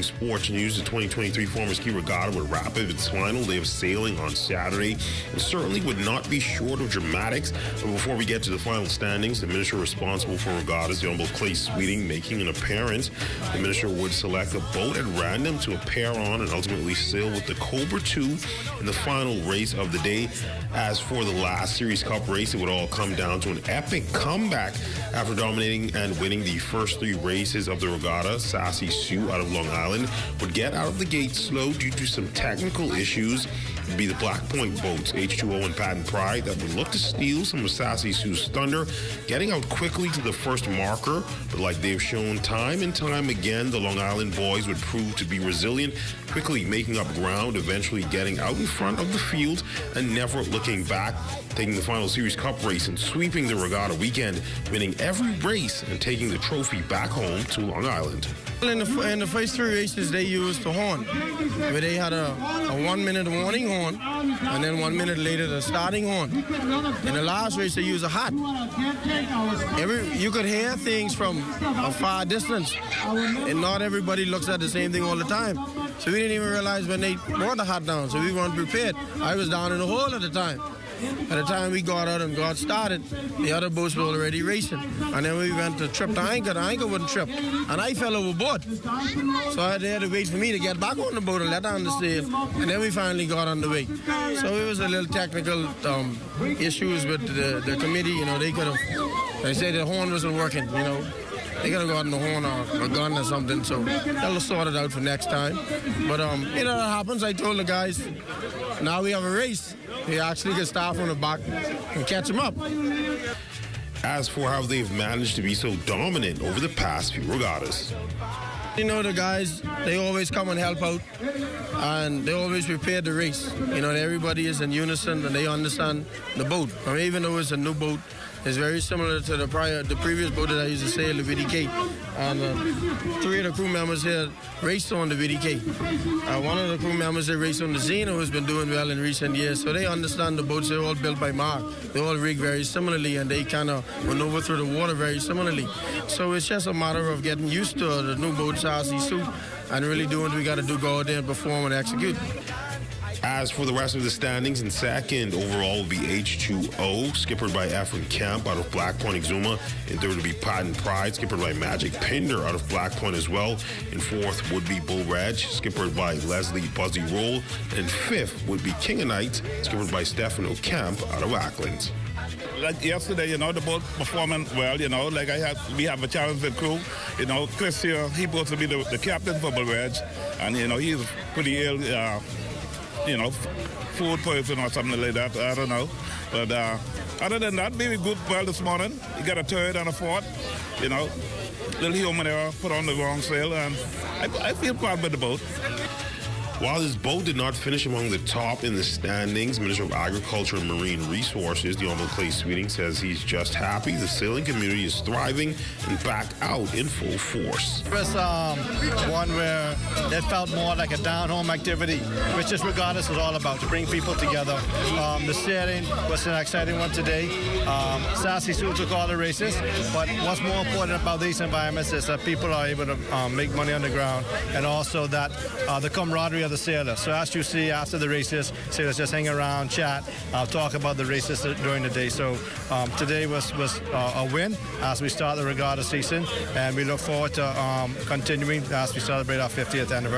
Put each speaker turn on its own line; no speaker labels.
breaking sports news. The 2023 Farmers Ski Regatta would wrap up its final day of sailing on Saturday. It certainly would not be short of dramatics. But before we get to the final standings, the minister responsible for regattas, the Honorable Clay Sweeting, making an appearance. The minister would select a boat at random to appear on and ultimately sail with the Cobra 2 in the final race of the day. As for the last Series Cup race, it would all come down to an epic comeback after dominating and winning the first three races of the regatta. Sassy Sue out of Long Island would get out of the gate slow due to some technical issues. It would be the Black Point boats, H2O and Patent Pride, that would look to steal some of Sassy Sue's thunder, getting out quickly to the first marker. But like they've shown time and time again, the Long Island boys would prove to be resilient, quickly making up ground, eventually getting out in front of the field and never looking back, taking the final Series Cup race and sweeping the regatta weekend, winning every race and taking the trophy back home to Long Island.
In the first three races, they used the horn, where they had a 1 minute warning horn, and then 1 minute later the starting horn. In the last race, they used a hat. You could hear things from a far distance, and not everybody looks at the same thing all the time. So we didn't even realize when they brought the hat down, so we weren't prepared. I was down in the hole at the time. By the time we got out and got started, the other boats were already racing. And then we went to trip the anchor wouldn't trip. And I fell overboard. So they had to wait for me to get back on the boat and let down the sail. And then we finally got on the way. So it was a little technical issues with the committee. You know, they said the horn wasn't working, you know. They could have gotten a horn or a gun or something, so that'll sort it out for next time. But, you know, that happens. I told the guys, now we have a race. We actually can start from the back and catch them up.
As for how they've managed to be so dominant over the past few regattas.
You know, the guys, they always come and help out, and they always prepare the race. You know, everybody is in unison, and they understand the boat. I mean, even though it's a new boat, it's very similar to the previous boat that I used to sail, the VDK. And three of the crew members here raced on the VDK. One of the crew members here raced on the Xena, who's been doing well in recent years. So they understand the boats. They're all built by Mark. They all rig very similarly, and they kind of maneuver through the water very similarly. So it's just a matter of getting used to the new boat Sassy Sue and really doing what we got to do, go out there and perform and execute.
As for the rest of the standings, in second overall will be H2O, skippered by Ephraim Kemp out of Black Point, Exuma. In third would be Patent Pride, skippered by Magic Pinder out of Black Point as well. In fourth would be Bull Reg, skippered by Leslie Buzzy Roll. And fifth would be King of Nights, skippered by Stefano Kemp out of Acklands.
Like yesterday, you know, the boat performing well, you know, like we have a talented crew. You know, Chris here, he's supposed to be the captain for Bull Reg, and, you know, he's pretty ill, you know, food poison or something like that, I don't know. But other than that, we good well this morning. You got a third and a fourth, you know. Little human error, put on the wrong sail, and I feel proud with the boat.
While his boat did not finish among the top in the standings, Minister of Agriculture and Marine Resources, the Honorable Clay Sweeting, says he's just happy the sailing community is thriving and back out in full force.
It was one where it felt more like a down-home activity, which is Regattas is all about, to bring people together. The sailing was an exciting one today. Sassy Sue took all the races, but what's more important about these environments is that people are able to make money on the ground, and also that the camaraderie of the sailors. So as you see after the races, sailors just hang around, chat, talk about the races during the day. So today was a win as we start the regatta season, and we look forward to continuing as we celebrate our 50th anniversary.